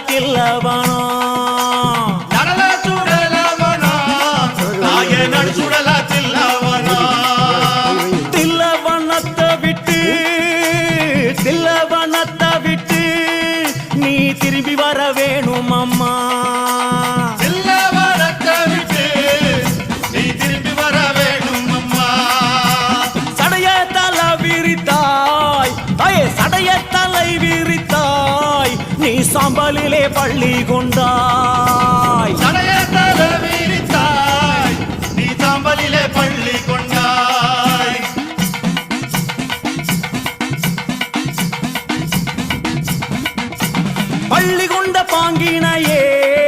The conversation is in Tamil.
தில்லவனோ நடல சுடலவனோ நாய நடு சுடல தில்லவனோ தில்லவனத்தை விட்டு நீ திரும்பி வர வேணும் அம்மா தில்லவனத்தை விட்டு நீ திரும்பி வர வேணும் அம்மா சடைய தலை விரித்தாய் நீ சாம்பலிலே பள்ளி கொண்டாய்